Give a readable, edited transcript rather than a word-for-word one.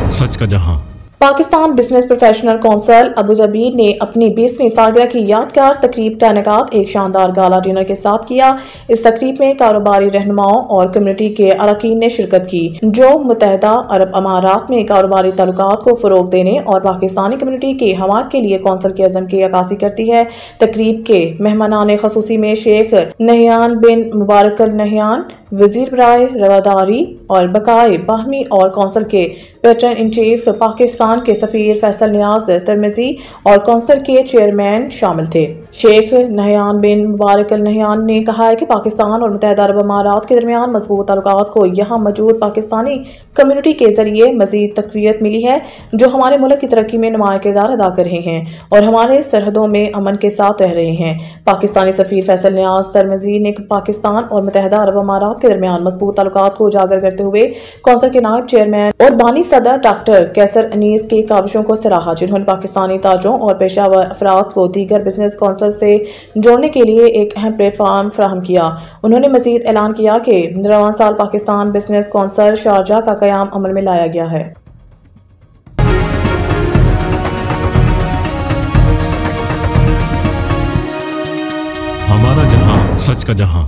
सच का जहां। Pakistan business professional council Abu Dhabi ने अपनी 20वीं सालगिरह की यादगार तकरीब का इनेकाद एक शानदार गाला डिनर के साथ किया। इस तकरीब में कारोबारी रहनुमाओं और कम्युनिटी के अरकान ने शिरकत की, जो मुत्तहदा अरब अमारात में कारोबारी ताल्लुकात को फरोग देने और पाकिस्तानी कम्युनिटी की हमायत के लिए कौंसिल के अज़म की अक्कासी करती है। तकरीब के मेहमानान खसूसी में शेख नहयान बिन मुबारक अल नहयान, वजीर बराए रवादारी और बकाए बाहमी और कौंसिल के पैटर्न इन चीफ पाकिस्तान के सफीर फैसल नियाज तरमिजी और कौंसिल के चेयरमैन शामिल थे। शेख नहयान बिन मुबारक अल नहयान ने कहा है कि पाकिस्तान और मुत्तहदा अरब अमारात के दरमियान मजबूत ताल्लुकात को यहाँ मौजूद पाकिस्तानी कम्युनिटी के जरिए मजीद तकवीत मिली है, जो हमारे मुल्क की तरक्की में नुमाया किरदार अदा कर रहे हैं और हमारे सरहदों में अमन के साथ रह रहे हैं। पाकिस्तानी सफीर फैसल नियाज तरमिजी ने पाकिस्तान और मुत्तहदा अरब अमारात के दरमियान मजबूत ताल्लुकात को उजागर करते हुए कौंसिल के नायब चेयरमैन और बानी सदर डॉक्टर कैसर अनीस की काविशों को सराहा, जिन्होंने पाकिस्तानी ताजरों और पेशावर अफराद को दीगर बिजनेस कौंसिल से जोड़ने के लिए एक अहम प्लेटफॉर्म फराहम किया। उन्होंने मजीद ऐलान किया कि रवां साल पाकिस्तान बिजनेस कौंसिल शारजा का कयाम अमल में लाया गया है। हमारा जहां, सच का जहां।